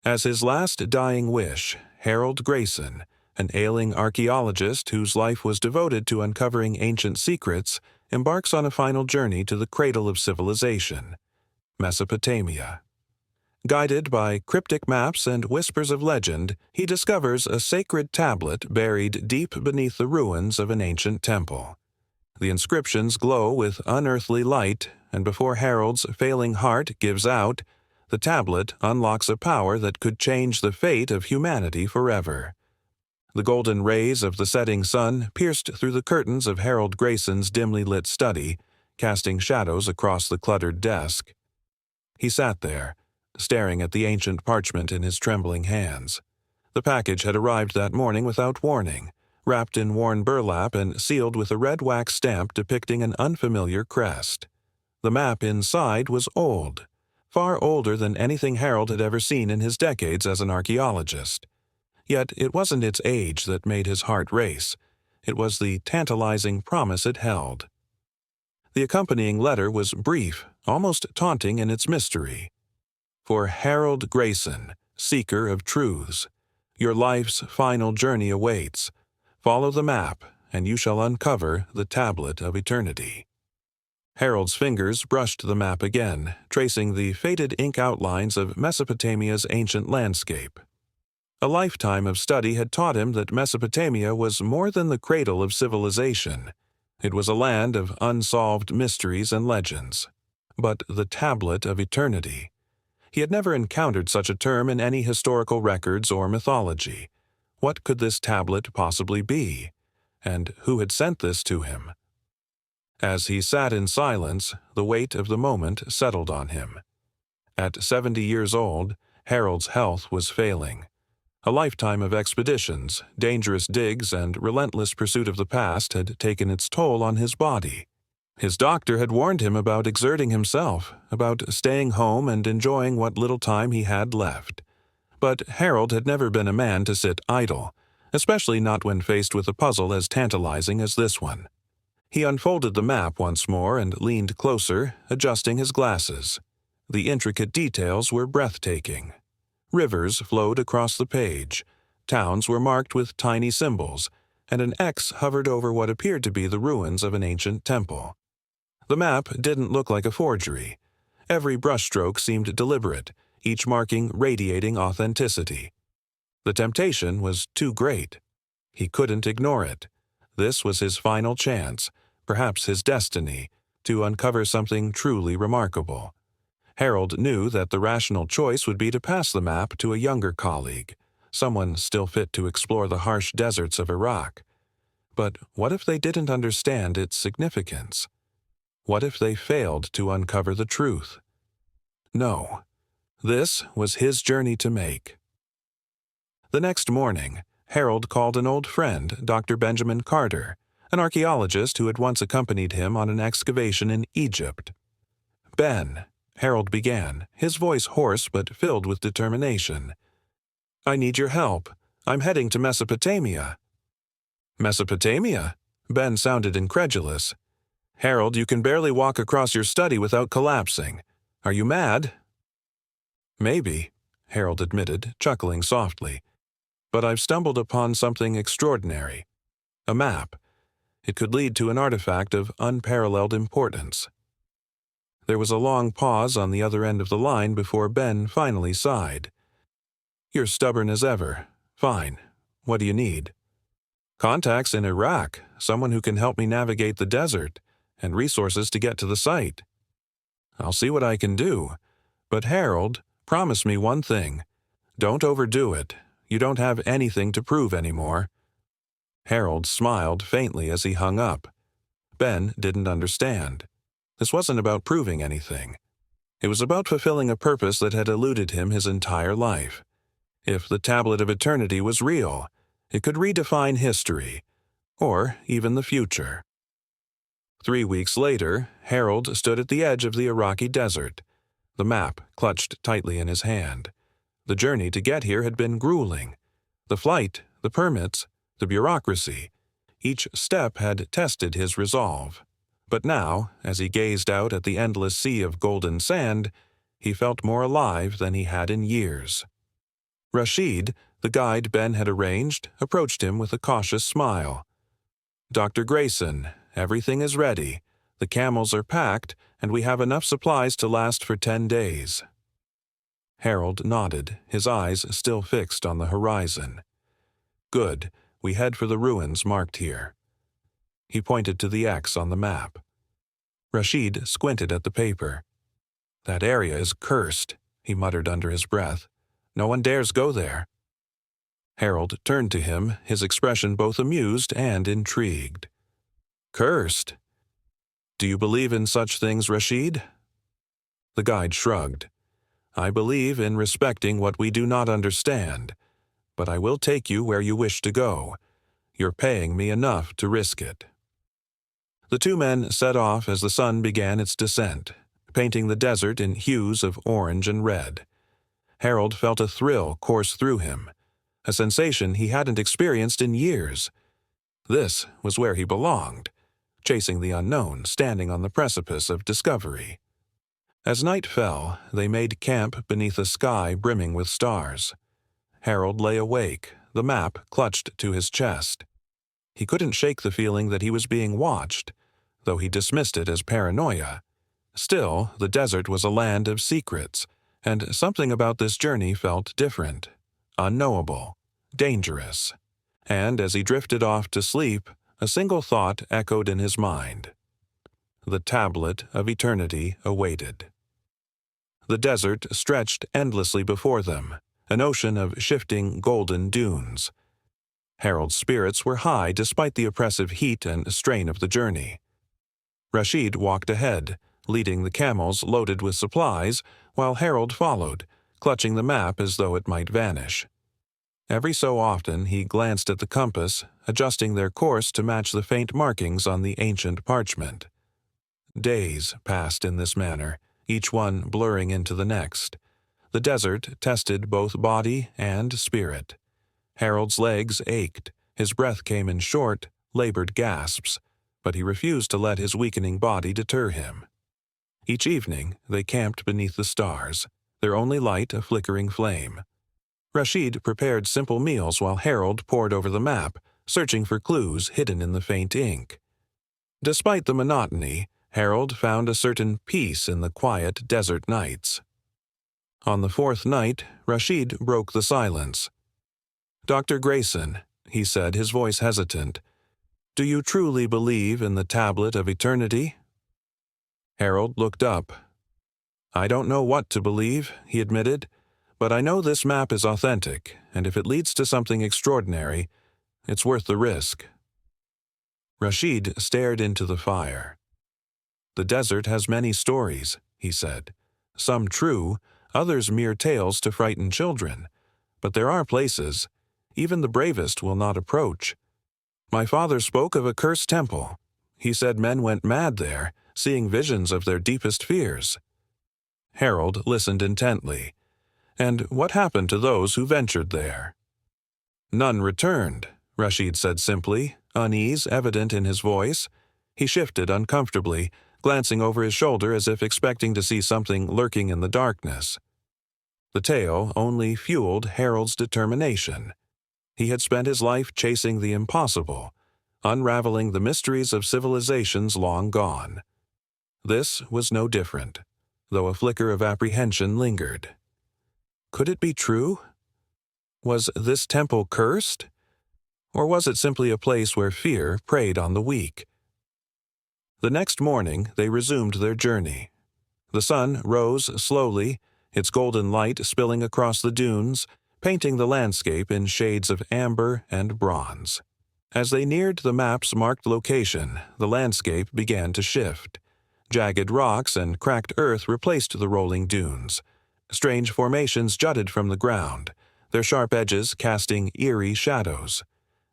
As his last dying wish, Harold Grayson, an ailing archaeologist whose life was devoted to uncovering ancient secrets, embarks on a final journey to the cradle of civilization, Mesopotamia. Guided by cryptic maps and whispers of legend, he discovers a sacred tablet buried deep beneath the ruins of an ancient temple. The inscriptions glow with unearthly light, and before Harold's failing heart gives out, the tablet unlocks a power that could change the fate of humanity forever. The golden rays of the setting sun pierced through the curtains of Harold Grayson's dimly lit study, casting shadows across the cluttered desk. He sat there, staring at the ancient parchment in his trembling hands. The package had arrived that morning without warning, wrapped in worn burlap and sealed with a red wax stamp depicting an unfamiliar crest. The map inside was old, far older than anything Harold had ever seen in his decades as an archaeologist. Yet it wasn't its age that made his heart race. It was the tantalizing promise it held. The accompanying letter was brief, almost taunting in its mystery. For Harold Grayson, seeker of truths, your life's final journey awaits. Follow the map, and you shall uncover the tablet of eternity. Harold's fingers brushed the map again, tracing the faded ink outlines of Mesopotamia's ancient landscape. A lifetime of study had taught him that Mesopotamia was more than the cradle of civilization. It was a land of unsolved mysteries and legends. But the tablet of eternity. He had never encountered such a term in any historical records or mythology. What could this tablet possibly be? And who had sent this to him? As he sat in silence, the weight of the moment settled on him. At 70 years old, Harold's health was failing. A lifetime of expeditions, dangerous digs, and relentless pursuit of the past had taken its toll on his body. His doctor had warned him about exerting himself, about staying home and enjoying what little time he had left. But Harold had never been a man to sit idle, especially not when faced with a puzzle as tantalizing as this one. He unfolded the map once more and leaned closer, adjusting his glasses. The intricate details were breathtaking. Rivers flowed across the page, towns were marked with tiny symbols, and an X hovered over what appeared to be the ruins of an ancient temple. The map didn't look like a forgery. Every brushstroke seemed deliberate, each marking radiating authenticity. The temptation was too great. He couldn't ignore it. This was his final chance, perhaps his destiny, to uncover something truly remarkable. Harold knew that the rational choice would be to pass the map to a younger colleague, someone still fit to explore the harsh deserts of Iraq. But what if they didn't understand its significance? What if they failed to uncover the truth? No. This was his journey to make. The next morning, Harold called an old friend, Dr. Benjamin Carter, an archaeologist who had once accompanied him on an excavation in Egypt. "Ben," Harold began, his voice hoarse but filled with determination. "I need your help. I'm heading to Mesopotamia." "Mesopotamia?" Ben sounded incredulous. "Harold, you can barely walk across your study without collapsing. Are you mad?" "Maybe," Harold admitted, chuckling softly. "But I've stumbled upon something extraordinary. A map. It could lead to an artifact of unparalleled importance." There was a long pause on the other end of the line before Ben finally sighed. "You're stubborn as ever. Fine. What do you need?" "Contacts in Iraq, someone who can help me navigate the desert, and resources to get to the site." "I'll see what I can do. But Harold, promise me one thing. Don't overdo it. You don't have anything to prove anymore." Harold smiled faintly as he hung up. Ben didn't understand. This wasn't about proving anything. It was about fulfilling a purpose that had eluded him his entire life. If the tablet of eternity was real, it could redefine history, or even the future. 3 weeks later, Harold stood at the edge of the Iraqi desert, the map clutched tightly in his hand. The journey to get here had been grueling. The flight, the permits, the bureaucracy. Each step had tested his resolve. But now, as he gazed out at the endless sea of golden sand, he felt more alive than he had in years. Rashid, the guide Ben had arranged, approached him with a cautious smile. "Dr. Grayson, everything is ready. The camels are packed, and we have enough supplies to last for 10 days. Harold nodded, his eyes still fixed on the horizon. "Good. We head for the ruins marked here." He pointed to the X on the map. Rashid squinted at the paper. "That area is cursed," he muttered under his breath. "No one dares go there." Harold turned to him, his expression both amused and intrigued. "Cursed? Do you believe in such things, Rashid?" The guide shrugged. "I believe in respecting what we do not understand, but I will take you where you wish to go. You're paying me enough to risk it." The two men set off as the sun began its descent, painting the desert in hues of orange and red. Harold felt a thrill course through him, a sensation he hadn't experienced in years. This was where he belonged, chasing the unknown, standing on the precipice of discovery. As night fell, they made camp beneath a sky brimming with stars. Harold lay awake, the map clutched to his chest. He couldn't shake the feeling that he was being watched, though he dismissed it as paranoia. Still, the desert was a land of secrets, and something about this journey felt different, unknowable, dangerous. And as he drifted off to sleep, a single thought echoed in his mind. The tablet of eternity awaited. The desert stretched endlessly before them, an ocean of shifting golden dunes. Harold's spirits were high despite the oppressive heat and strain of the journey. Rashid walked ahead, leading the camels loaded with supplies, while Harold followed, clutching the map as though it might vanish. Every so often he glanced at the compass, adjusting their course to match the faint markings on the ancient parchment. Days passed in this manner, each one blurring into the next. The desert tested both body and spirit. Harold's legs ached, his breath came in short, labored gasps, but he refused to let his weakening body deter him. Each evening they camped beneath the stars, their only light a flickering flame. Rashid prepared simple meals while Harold pored over the map, searching for clues hidden in the faint ink. Despite the monotony, Harold found a certain peace in the quiet desert nights. On the fourth night, Rashid broke the silence. "Dr. Grayson," he said, his voice hesitant, "do you truly believe in the tablet of eternity?" Harold looked up. "I don't know what to believe," he admitted, "but I know this map is authentic, and if it leads to something extraordinary, it's worth the risk." Rashid stared into the fire. "The desert has many stories," he said. "Some true, others mere tales to frighten children. But there are places even the bravest will not approach. My father spoke of a cursed temple. He said men went mad there, seeing visions of their deepest fears." Harold listened intently. "And what happened to those who ventured there?" "None returned," Rashid said simply, unease evident in his voice. He shifted uncomfortably, glancing over his shoulder as if expecting to see something lurking in the darkness. The tale only fueled Harold's determination. He had spent his life chasing the impossible, unraveling the mysteries of civilizations long gone. This was no different, though a flicker of apprehension lingered. Could it be true? Was this temple cursed? Or was it simply a place where fear preyed on the weak? The next morning they resumed their journey. The sun rose slowly, its golden light spilling across the dunes, painting the landscape in shades of amber and bronze. As they neared the map's marked location, the landscape began to shift. Jagged rocks and cracked earth replaced the rolling dunes. Strange formations jutted from the ground, their sharp edges casting eerie shadows.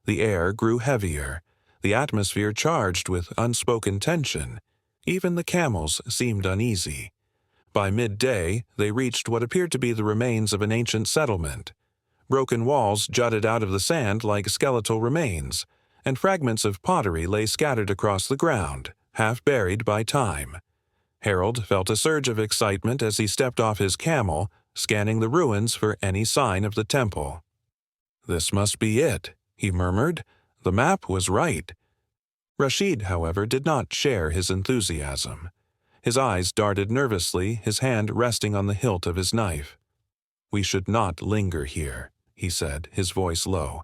The air grew heavier, the atmosphere charged with unspoken tension. Even the camels seemed uneasy. By midday, they reached what appeared to be the remains of an ancient settlement. Broken walls jutted out of the sand like skeletal remains, and fragments of pottery lay scattered across the ground, half buried by time. Harold felt a surge of excitement as he stepped off his camel, scanning the ruins for any sign of the temple. "This must be it," he murmured. "The map was right." Rashid, however, did not share his enthusiasm. His eyes darted nervously, his hand resting on the hilt of his knife. "We should not linger here," he said, his voice low.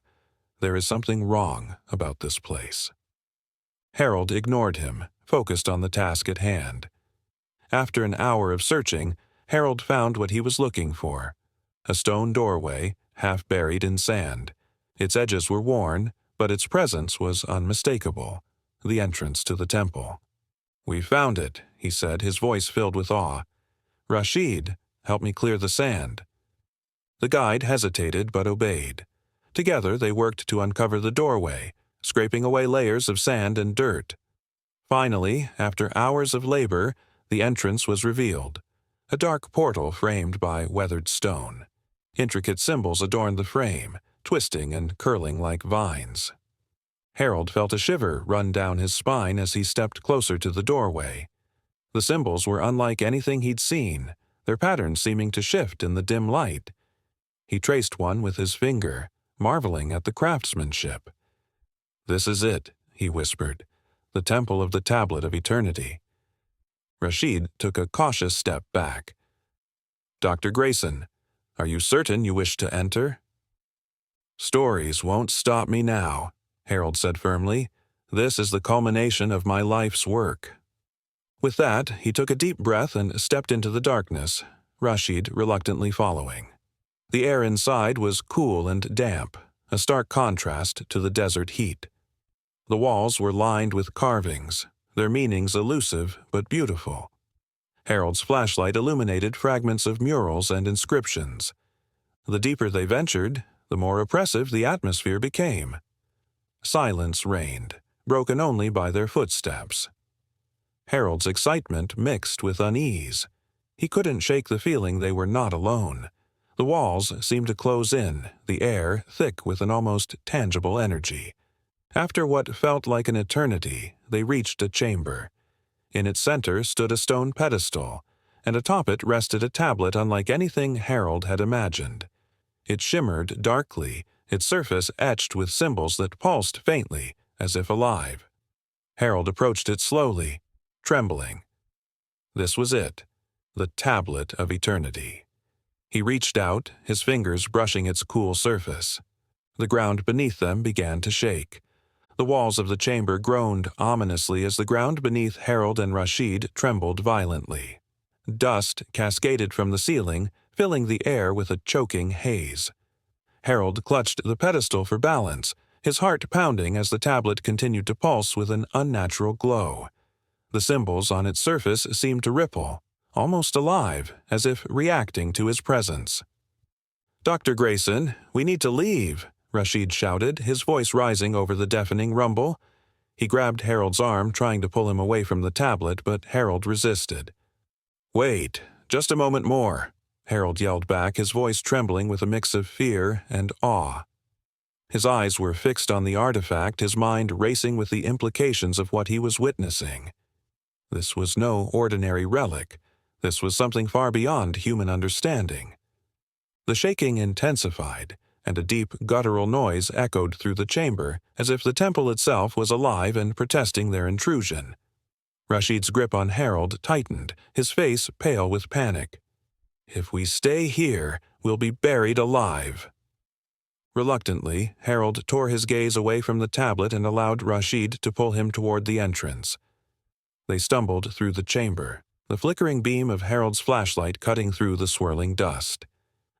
"There is something wrong about this place." Harold ignored him, focused on the task at hand. After an hour of searching, Harold found what he was looking for: a stone doorway, half buried in sand. Its edges were worn, but its presence was unmistakable: the entrance to the temple. "We found it," he said, his voice filled with awe. "Rashid, help me clear the sand." The guide hesitated but obeyed. Together they worked to uncover the doorway, scraping away layers of sand and dirt. Finally, after hours of labor, the entrance was revealed: a dark portal framed by weathered stone. Intricate symbols adorned the frame, twisting and curling like vines. Harold felt a shiver run down his spine as he stepped closer to the doorway. The symbols were unlike anything he'd seen, their patterns seeming to shift in the dim light. He traced one with his finger, marveling at the craftsmanship. "This is it," he whispered, "the temple of the tablet of eternity." Rashid took a cautious step back. "Dr. Grayson, are you certain you wish to enter?" "Stories won't stop me now," Harold said firmly. "This is the culmination of my life's work." With that, he took a deep breath and stepped into the darkness, Rashid reluctantly following. The air inside was cool and damp, a stark contrast to the desert heat. The walls were lined with carvings, their meanings elusive but beautiful. Harold's flashlight illuminated fragments of murals and inscriptions. The deeper they ventured, the more oppressive the atmosphere became. Silence reigned, broken only by their footsteps. Harold's excitement mixed with unease. He couldn't shake the feeling they were not alone. The walls seemed to close in, the air thick with an almost tangible energy. After what felt like an eternity, they reached a chamber. In its center stood a stone pedestal, and atop it rested a tablet unlike anything Harold had imagined. It shimmered darkly, its surface etched with symbols that pulsed faintly, as if alive. Harold approached it slowly, trembling. This was it, the tablet of eternity. He reached out, his fingers brushing its cool surface. The ground beneath them began to shake. The walls of the chamber groaned ominously as the ground beneath Harold and Rashid trembled violently. Dust cascaded from the ceiling, filling the air with a choking haze. Harold clutched the pedestal for balance, his heart pounding as the tablet continued to pulse with an unnatural glow. The symbols on its surface seemed to ripple, almost alive, as if reacting to his presence. "Dr. Grayson, we need to leave," Rashid shouted, his voice rising over the deafening rumble. He grabbed Harold's arm, trying to pull him away from the tablet, but Harold resisted. "Wait, just a moment more," Harold yelled back, his voice trembling with a mix of fear and awe. His eyes were fixed on the artifact, his mind racing with the implications of what he was witnessing. This was no ordinary relic. This was something far beyond human understanding. The shaking intensified, and a deep guttural noise echoed through the chamber, as if the temple itself was alive and protesting their intrusion. Rashid's grip on Harold tightened, his face pale with panic. "If we stay here, we'll be buried alive." Reluctantly, Harold tore his gaze away from the tablet and allowed Rashid to pull him toward the entrance. They stumbled through the chamber, the flickering beam of Harold's flashlight cutting through the swirling dust.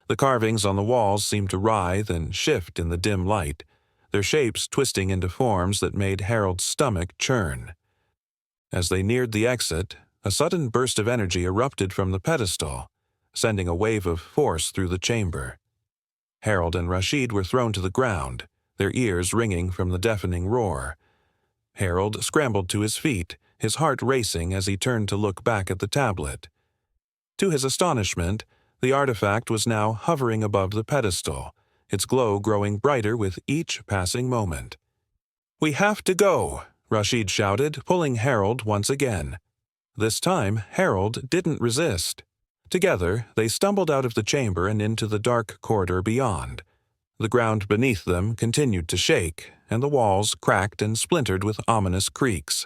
The carvings on the walls seemed to writhe and shift in the dim light, their shapes twisting into forms that made Harold's stomach churn. As they neared the exit, a sudden burst of energy erupted from the pedestal, sending a wave of force through the chamber. Harold and Rashid were thrown to the ground, their ears ringing from the deafening roar. Harold scrambled to his feet, his heart racing as he turned to look back at the tablet. To his astonishment, the artifact was now hovering above the pedestal, its glow growing brighter with each passing moment. "We have to go," Rashid shouted, pulling Harold once again. This time, Harold didn't resist. Together, they stumbled out of the chamber and into the dark corridor beyond. The ground beneath them continued to shake, and the walls cracked and splintered with ominous creaks.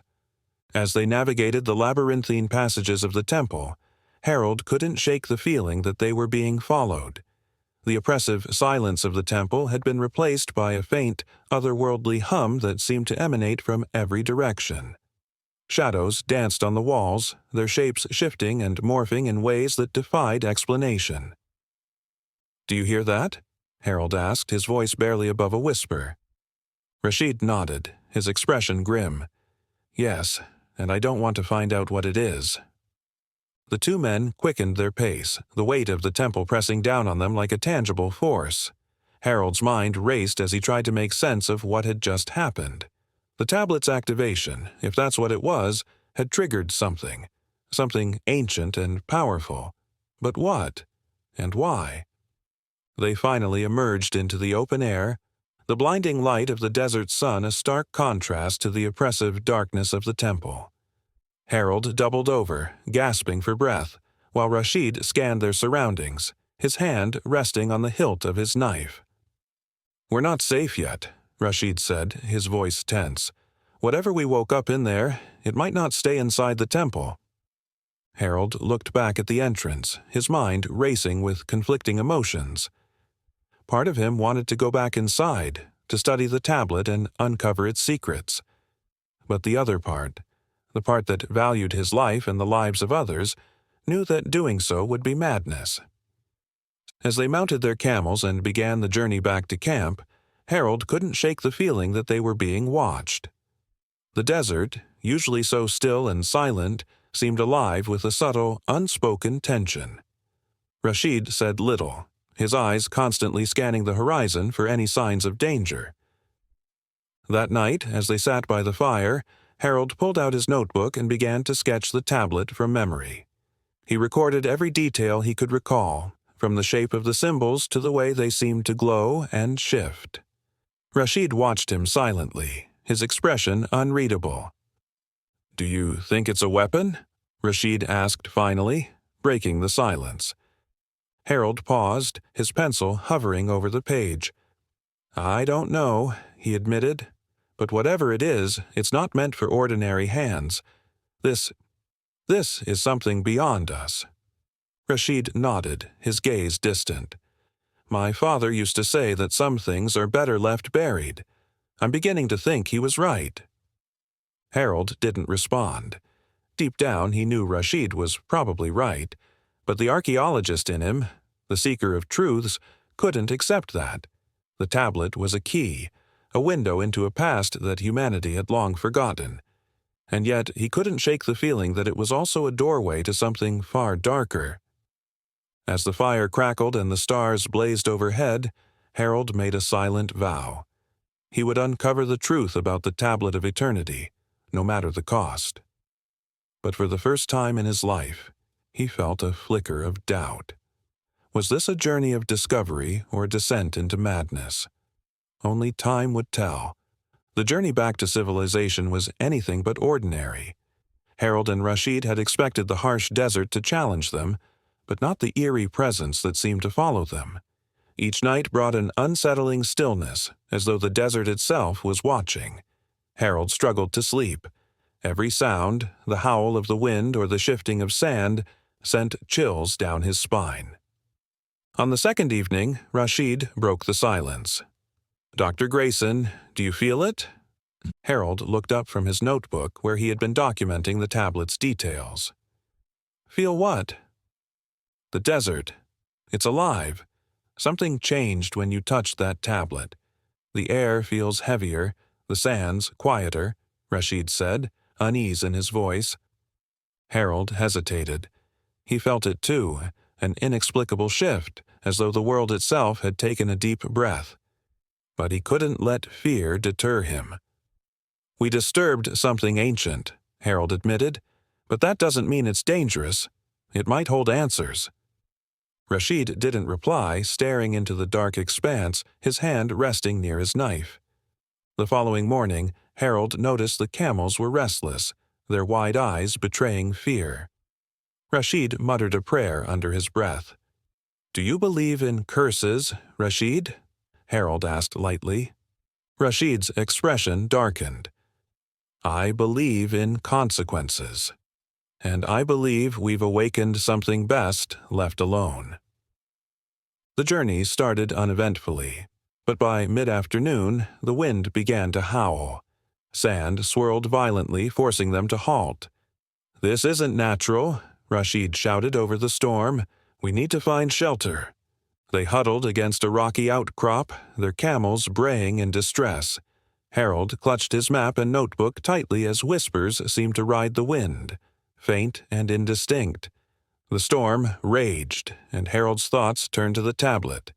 As they navigated the labyrinthine passages of the temple, Harold couldn't shake the feeling that they were being followed. The oppressive silence of the temple had been replaced by a faint, otherworldly hum that seemed to emanate from every direction. Shadows danced on the walls, their shapes shifting and morphing in ways that defied explanation. "Do you hear that?" Harold asked, his voice barely above a whisper. Rashid nodded, his expression grim. "Yes, and I don't want to find out what it is." The two men quickened their pace, the weight of the temple pressing down on them like a tangible force. Harold's mind raced as he tried to make sense of what had just happened. The tablet's activation, if that's what it was, had triggered something ancient and powerful. But what? And why? They finally emerged into the open air, the blinding light of the desert sun a stark contrast to the oppressive darkness of the temple. Harold doubled over, gasping for breath, while Rashid scanned their surroundings, his hand resting on the hilt of his knife. "We're not safe yet," Rashid said, his voice tense. "Whatever we woke up in there, it might not stay inside the temple." Harold looked back at the entrance, his mind racing with conflicting emotions. Part of him wanted to go back inside, to study the tablet and uncover its secrets. But the other part, the part that valued his life and the lives of others, knew that doing so would be madness. As they mounted their camels and began the journey back to camp, Harold couldn't shake the feeling that they were being watched. The desert, usually so still and silent, seemed alive with a subtle, unspoken tension. Rashid said little, his eyes constantly scanning the horizon for any signs of danger. That night, as they sat by the fire, Harold pulled out his notebook and began to sketch the tablet from memory. He recorded every detail he could recall, from the shape of the symbols to the way they seemed to glow and shift. Rashid watched him silently, his expression unreadable. "Do you think it's a weapon?" Rashid asked finally, breaking the silence. Harold paused, his pencil hovering over the page. "I don't know," he admitted. "But whatever it is, it's not meant for ordinary hands. This is something beyond us." Rashid nodded, his gaze distant. "My father used to say that some things are better left buried. I'm beginning to think he was right." Harold didn't respond. Deep down, he knew Rashid was probably right, but the archaeologist in him, the seeker of truths, couldn't accept that. The tablet was a key, a window into a past that humanity had long forgotten. And yet he couldn't shake the feeling that it was also a doorway to something far darker. As the fire crackled and the stars blazed overhead, Harold made a silent vow. He would uncover the truth about the tablet of eternity, no matter the cost. But for the first time in his life, he felt a flicker of doubt. Was this a journey of discovery or a descent into madness? Only time would tell. The journey back to civilization was anything but ordinary. Harold and Rashid had expected the harsh desert to challenge them, but not the eerie presence that seemed to follow them. Each night brought an unsettling stillness, as though the desert itself was watching. Harold struggled to sleep. Every sound, the howl of the wind or the shifting of sand, sent chills down his spine. On the second evening, Rashid broke the silence. "Dr. Grayson, do you feel it?" Harold looked up from his notebook where he had been documenting the tablet's details. "Feel what?" "The desert. It's alive. Something changed when you touched that tablet. The air feels heavier, the sands quieter," Rashid said, unease in his voice. Harold hesitated. He felt it too, an inexplicable shift, as though the world itself had taken a deep breath. But he couldn't let fear deter him. "We disturbed something ancient," Harold admitted, "but that doesn't mean it's dangerous. It might hold answers." Rashid didn't reply, staring into the dark expanse, his hand resting near his knife. The following morning, Harold noticed the camels were restless, their wide eyes betraying fear. Rashid muttered a prayer under his breath. "Do you believe in curses, Rashid?" Harold asked lightly. Rashid's expression darkened. "I believe in consequences. And I believe we've awakened something best left alone." The journey started uneventfully, but by mid-afternoon the wind began to howl. Sand swirled violently, forcing them to halt. "This isn't natural," Rashid shouted over the storm. "We need to find shelter." They huddled against a rocky outcrop, their camels braying in distress. Harold clutched his map and notebook tightly as whispers seemed to ride the wind, faint and indistinct. The storm raged, and Harold's thoughts turned to the tablet.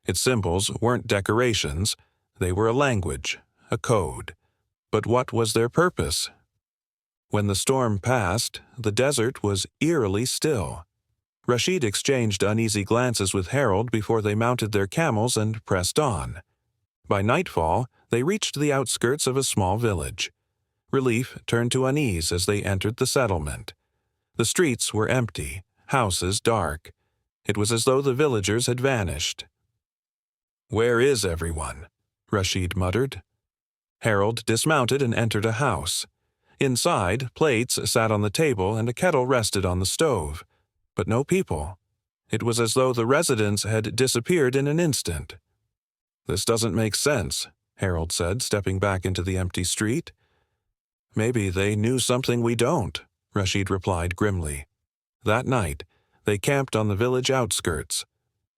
Its symbols weren't decorations, they were a language, a code. But what was their purpose? When the storm passed, the desert was eerily still. Rashid exchanged uneasy glances with Harold before they mounted their camels and pressed on. By nightfall, they reached the outskirts of a small village. Relief turned to unease as they entered the settlement. The streets were empty, houses dark. It was as though the villagers had vanished. "Where is everyone?" Rashid muttered. Harold dismounted and entered a house. Inside, plates sat on the table and a kettle rested on the stove. But no people. It was as though the residents had disappeared in an instant. "This doesn't make sense," Harold said, stepping back into the empty street. "Maybe they knew something we don't," Rashid replied grimly. That night, they camped on the village outskirts.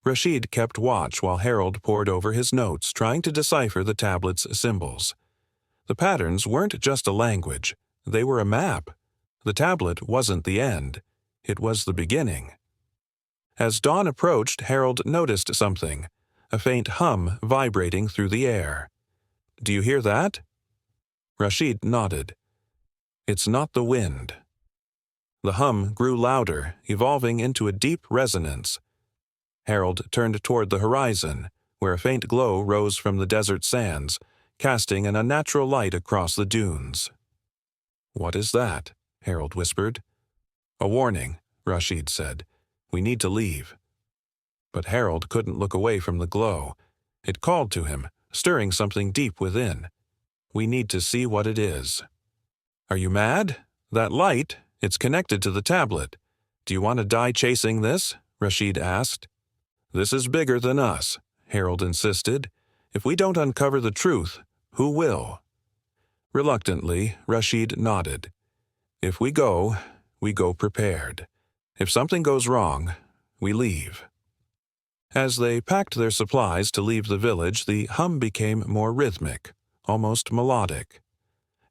Rashid kept watch while Harold pored over his notes, trying to decipher the tablet's symbols. The patterns weren't just a language, they were a map. The tablet wasn't the end, it was the beginning. As dawn approached, Harold noticed something, a faint hum vibrating through the air. "Do you hear that?" Rashid nodded. "It's not the wind." The hum grew louder, evolving into a deep resonance. Harold turned toward the horizon, where a faint glow rose from the desert sands, casting an unnatural light across the dunes. "What is that?" Harold whispered. "A warning," Rashid said. "We need to leave." But Harold couldn't look away from the glow. It called to him, stirring something deep within. "We need to see what it is." "Are you mad? That light, it's connected to the tablet. Do you want to die chasing this?" Rashid asked. "This is bigger than us," Harold insisted. "If we don't uncover the truth, who will?" Reluctantly, Rashid nodded. "If we go prepared. If something goes wrong, we leave." As they packed their supplies to leave the village, the hum became more rhythmic, almost melodic.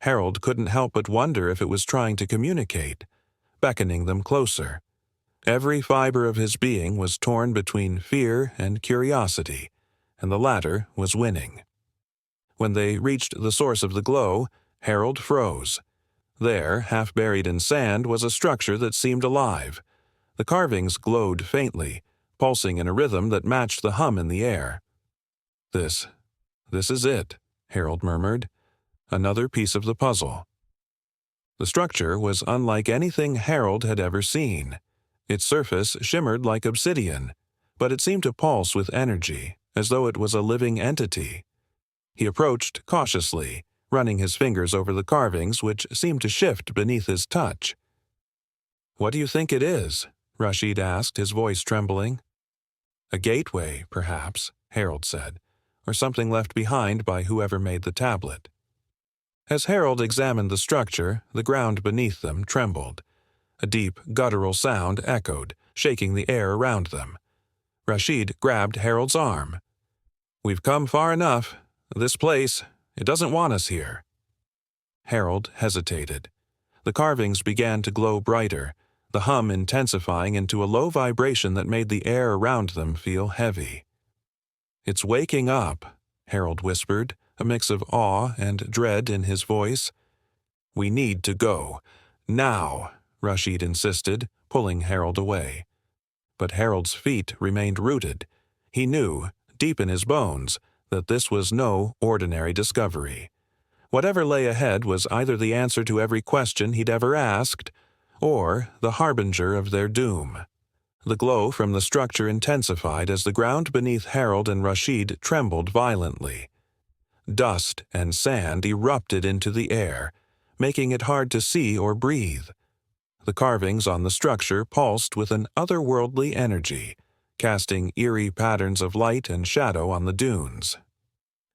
Harold couldn't help but wonder if it was trying to communicate, beckoning them closer. Every fiber of his being was torn between fear and curiosity, and the latter was winning. When they reached the source of the glow, Harold froze. There, half buried in sand, was a structure that seemed alive. The carvings glowed faintly, pulsing in a rhythm that matched the hum in the air. This is it," Harold murmured. "Another piece of the puzzle." The structure was unlike anything Harold had ever seen. Its surface shimmered like obsidian, but it seemed to pulse with energy, as though it was a living entity. He approached cautiously, running his fingers over the carvings, which seemed to shift beneath his touch. "What do you think it is?" Rashid asked, his voice trembling. "A gateway, perhaps," Harold said, "or something left behind by whoever made the tablet." As Harold examined the structure, the ground beneath them trembled. A deep, guttural sound echoed, shaking the air around them. Rashid grabbed Harold's arm. "We've come far enough. This place, it doesn't want us here." Harold hesitated. The carvings began to glow brighter, the hum intensifying into a low vibration that made the air around them feel heavy. "It's waking up," Harold whispered, a mix of awe and dread in his voice. "We need to go. Now," Rashid insisted, pulling Harold away. But Harold's feet remained rooted. He knew, deep in his bones, that this was no ordinary discovery. Whatever lay ahead was either the answer to every question he'd ever asked, or the harbinger of their doom. The glow from the structure intensified as the ground beneath Harold and Rashid trembled violently. Dust and sand erupted into the air, making it hard to see or breathe. The carvings on the structure pulsed with an otherworldly energy, casting eerie patterns of light and shadow on the dunes.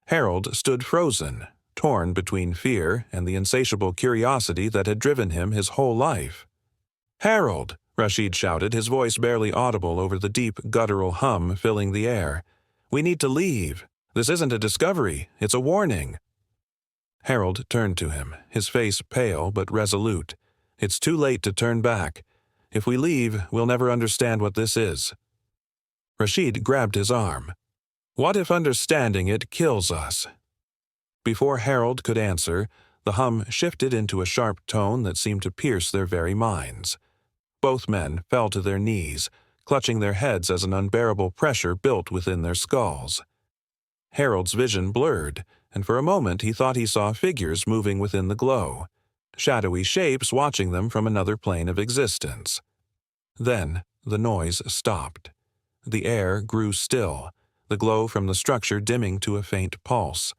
Harold stood frozen, torn between fear and the insatiable curiosity that had driven him his whole life. "Harold!" Rashid shouted, his voice barely audible over the deep, guttural hum filling the air. "We need to leave. This isn't a discovery, it's a warning." Harold turned to him, his face pale but resolute. "It's too late to turn back. If we leave, we'll never understand what this is." Rashid grabbed his arm. "What if understanding it kills us?" Before Harold could answer, the hum shifted into a sharp tone that seemed to pierce their very minds. Both men fell to their knees, clutching their heads as an unbearable pressure built within their skulls. Harold's vision blurred, and for a moment he thought he saw figures moving within the glow, shadowy shapes watching them from another plane of existence. Then the noise stopped. The air grew still, the glow from the structure dimming to a faint pulse.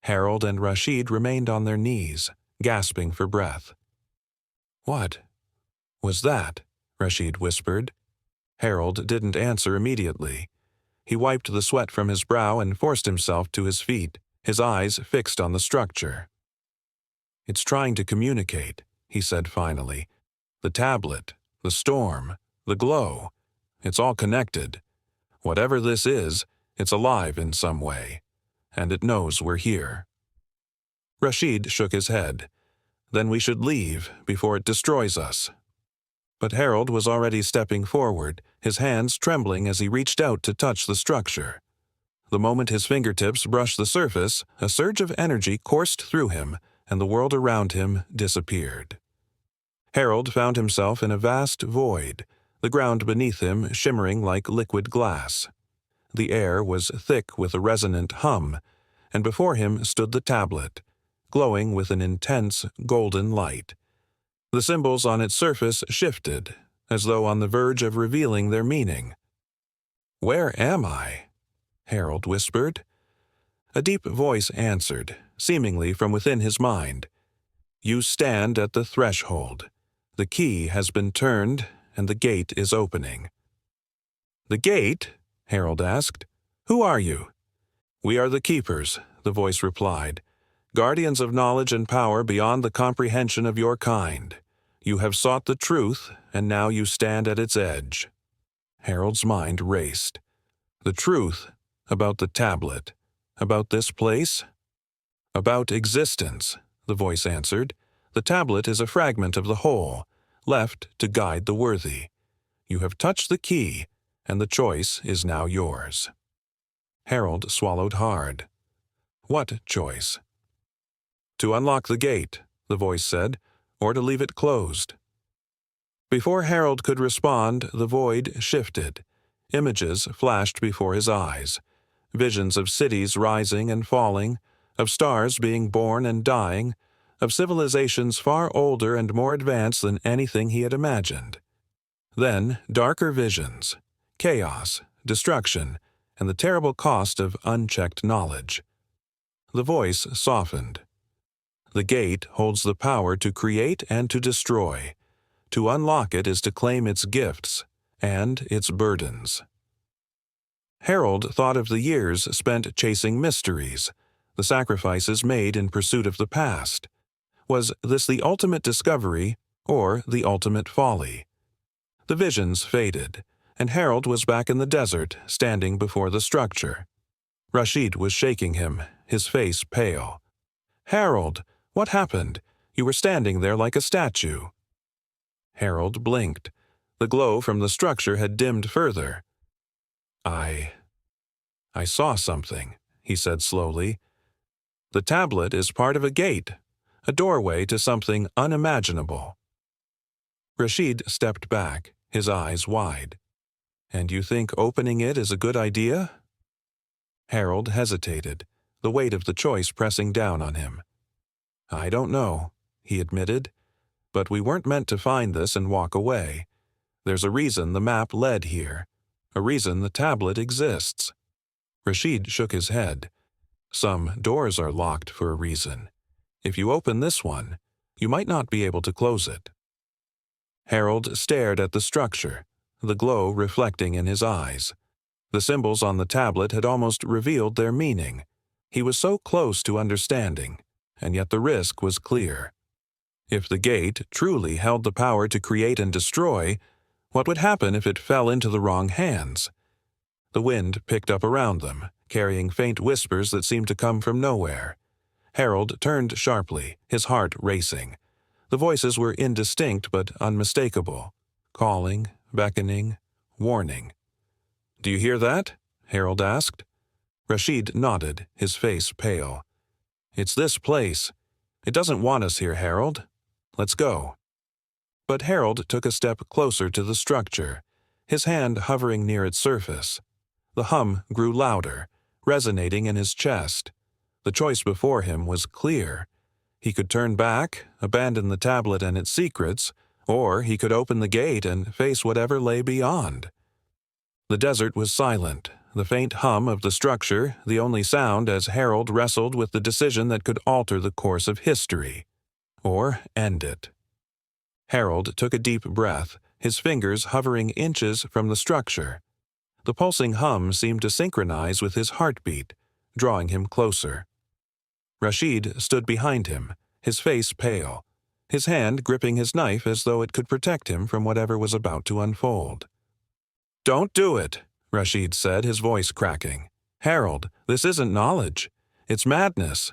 Harold and Rashid remained on their knees, gasping for breath. "What was that?" Rashid whispered. Harold didn't answer immediately. He wiped the sweat from his brow and forced himself to his feet, his eyes fixed on the structure. "It's trying to communicate," he said finally. "The tablet, the storm, the glow. It's all connected. Whatever this is, it's alive in some way, and it knows we're here." Rashid shook his head. "Then we should leave before it destroys us." But Harold was already stepping forward, his hands trembling as he reached out to touch the structure. The moment his fingertips brushed the surface, a surge of energy coursed through him, and the world around him disappeared. Harold found himself in a vast void, the ground beneath him shimmering like liquid glass. The air was thick with a resonant hum, and before him stood the tablet, glowing with an intense golden light. The symbols on its surface shifted, as though on the verge of revealing their meaning. "Where am I?" Harold whispered. A deep voice answered, seemingly from within his mind. "You stand at the threshold. The key has been turned, and the gate is opening." "The gate?" Harold asked. "Who are you?" "We are the keepers," the voice replied. "Guardians of knowledge and power beyond the comprehension of your kind. You have sought the truth, and now you stand at its edge." Harold's mind raced. The truth about the tablet, about this place? "About existence," the voice answered. "The tablet is a fragment of the whole, left to guide the worthy. You have touched the key, and the choice is now yours." Harold swallowed hard. What choice? "To unlock the gate," the voice said, "or to leave it closed." Before Harold could respond, the void shifted. Images flashed before his eyes. Visions of cities rising and falling, of stars being born and dying, of civilizations far older and more advanced than anything he had imagined. Then darker visions, chaos, destruction, and the terrible cost of unchecked knowledge. The voice softened. "The gate holds the power to create and to destroy. To unlock it is to claim its gifts and its burdens." Harold thought of the years spent chasing mysteries, the sacrifices made in pursuit of the past. Was this the ultimate discovery or the ultimate folly? The visions faded, and Harold was back in the desert, standing before the structure. Rashid was shaking him, his face pale. "Harold, what happened? You were standing there like a statue." Harold blinked. The glow from the structure had dimmed further. I saw something," he said slowly. "The tablet is part of a gate, a doorway to something unimaginable." Rashid stepped back, his eyes wide. "And you think opening it is a good idea?" Harold hesitated, the weight of the choice pressing down on him. "I don't know," he admitted. But we weren't meant to find this and walk away. There's a reason the map led here, a reason the tablet exists." Rashid shook his head. "Some doors are locked for a reason. If you open this one, you might not be able to close it." Harold stared at the structure, the glow reflecting in his eyes. The symbols on the tablet had almost revealed their meaning. He was so close to understanding, and yet the risk was clear. If the gate truly held the power to create and destroy, what would happen if it fell into the wrong hands? The wind picked up around them, carrying faint whispers that seemed to come from nowhere. Harold turned sharply, his heart racing. The voices were indistinct but unmistakable, calling, beckoning, warning. "Do you hear that?" Harold asked. Rashid nodded, his face pale. "It's this place. It doesn't want us here, Harold. Let's go." But Harold took a step closer to the structure, his hand hovering near its surface. The hum grew louder, resonating in his chest. The choice before him was clear. He could turn back, abandon the tablet and its secrets, or he could open the gate and face whatever lay beyond. The desert was silent, the faint hum of the structure the only sound as Harold wrestled with the decision that could alter the course of history, or end it. Harold took a deep breath, his fingers hovering inches from the structure. The pulsing hum seemed to synchronize with his heartbeat, drawing him closer. Rashid stood behind him, his face pale, his hand gripping his knife as though it could protect him from whatever was about to unfold. "Don't do it," Rashid said, his voice cracking. "Harold, this isn't knowledge. It's madness."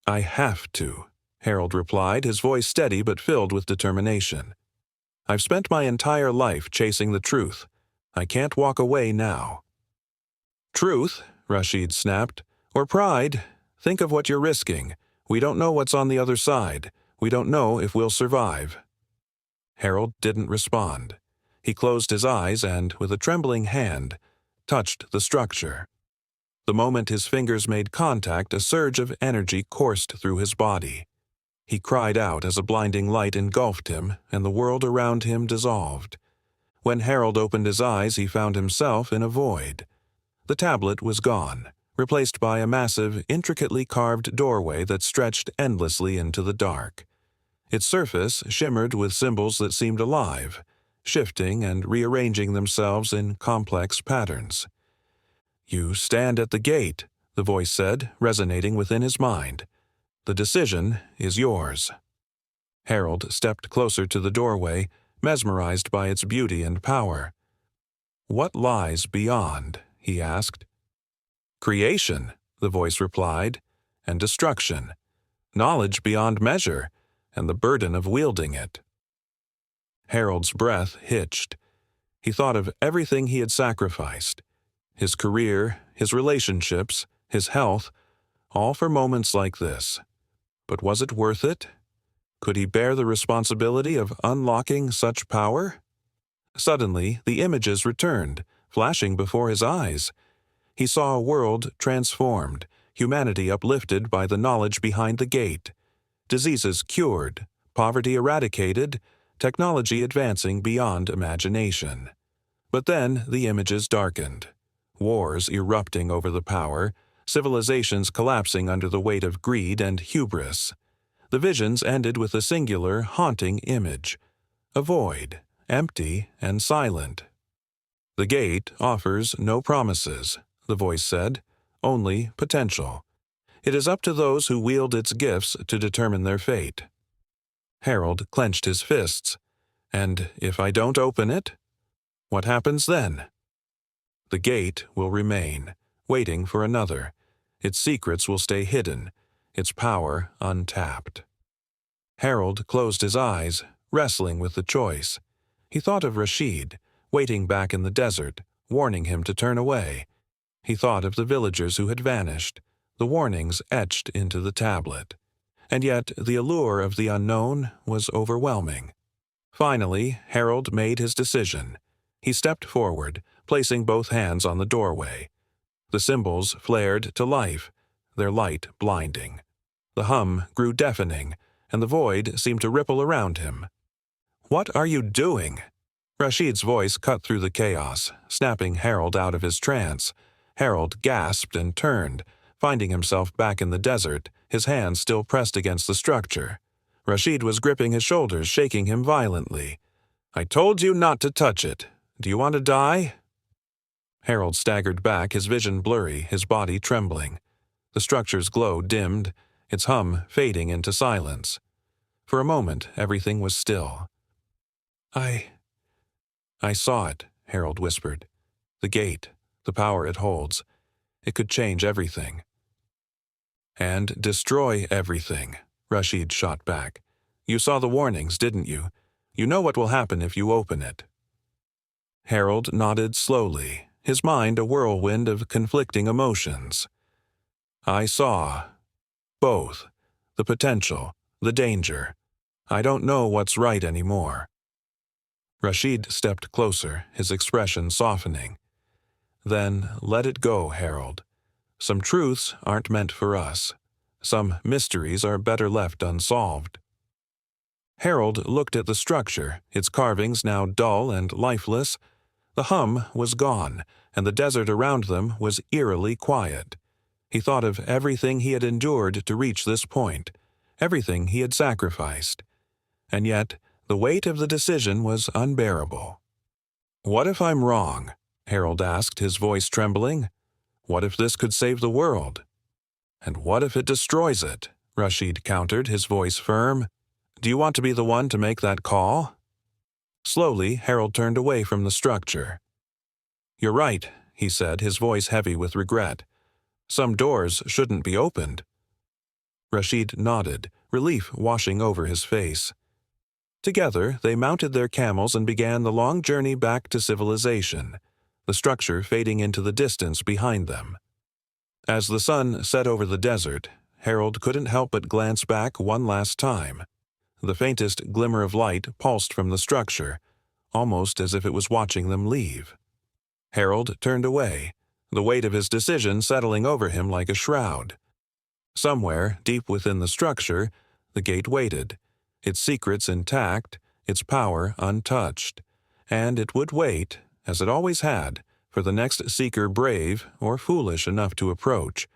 "I have to," Harold replied, his voice steady but filled with determination. "I've spent my entire life chasing the truth. I can't walk away now." "Truth?" Rashid snapped. "Or pride? Think of what you're risking. We don't know what's on the other side. We don't know if we'll survive." Harold didn't respond. He closed his eyes and, with a trembling hand, touched the structure. The moment his fingers made contact, a surge of energy coursed through his body. He cried out as a blinding light engulfed him and the world around him dissolved. When Harold opened his eyes, he found himself in a void. The tablet was gone, replaced by a massive, intricately carved doorway that stretched endlessly into the dark. Its surface shimmered with symbols that seemed alive, shifting and rearranging themselves in complex patterns. "You stand at the gate," the voice said, resonating within his mind. "The decision is yours." Harold stepped closer to the doorway, mesmerized by its beauty and power. "What lies beyond?" he asked. "Creation," the voice replied, "and destruction. Knowledge beyond measure, and the burden of wielding it." Harold's breath hitched. He thought of everything he had sacrificed. His career, his relationships, his health, all for moments like this. But was it worth it? Could he bear the responsibility of unlocking such power? Suddenly, the images returned, flashing before his eyes. He saw a world transformed, humanity uplifted by the knowledge behind the gate, diseases cured, poverty eradicated, technology advancing beyond imagination. But then the images darkened. Wars erupting over the power, civilizations collapsing under the weight of greed and hubris. The visions ended with a singular, haunting image. A void, empty and silent. "The gate offers no promises," the voice said, "only potential. It is up to those who wield its gifts to determine their fate." Harold clenched his fists. "And if I don't open it? What happens then?" "The gate will remain, waiting for another. Its secrets will stay hidden, its power untapped." Harold closed his eyes, wrestling with the choice. He thought of Rashid, waiting back in the desert, warning him to turn away. He thought of the villagers who had vanished, the warnings etched into the tablet. And yet the allure of the unknown was overwhelming. Finally, Harold made his decision. He stepped forward, placing both hands on the doorway. The symbols flared to life, their light blinding. The hum grew deafening, and the void seemed to ripple around him. "What are you doing?" Rashid's voice cut through the chaos, snapping Harold out of his trance. Harold gasped and turned, finding himself back in the desert, his hands still pressed against the structure. Rashid was gripping his shoulders, shaking him violently. "I told you not to touch it. Do you want to die?" Harold staggered back, his vision blurry, his body trembling. The structure's glow dimmed, its hum fading into silence. For a moment, everything was still. I saw it," Harold whispered. "The gate, the power it holds. It could change everything." "And destroy everything," Rashid shot back. "You saw the warnings, didn't you? You know what will happen if you open it." Harold nodded slowly, his mind a whirlwind of conflicting emotions. "I saw both. The potential, the danger. I don't know what's right anymore." Rashid stepped closer, his expression softening. "Then let it go, Harold. Some truths aren't meant for us. Some mysteries are better left unsolved." Harold looked at the structure, its carvings now dull and lifeless. The hum was gone, and the desert around them was eerily quiet. He thought of everything he had endured to reach this point, everything he had sacrificed. And yet, the weight of the decision was unbearable. "What if I'm wrong?" Harold asked, his voice trembling. "What if this could save the world?" "And what if it destroys it?" Rashid countered, his voice firm. "Do you want to be the one to make that call?" Slowly, Harold turned away from the structure. "You're right," he said, his voice heavy with regret. "Some doors shouldn't be opened." Rashid nodded, relief washing over his face. Together, they mounted their camels and began the long journey back to civilization, the structure fading into the distance behind them. As the sun set over the desert, Harold couldn't help but glance back one last time. The faintest glimmer of light pulsed from the structure, almost as if it was watching them leave. Harold turned away, the weight of his decision settling over him like a shroud. Somewhere, deep within the structure, the gate waited, its secrets intact, its power untouched, and it would wait, as it always had, for the next seeker brave or foolish enough to approach,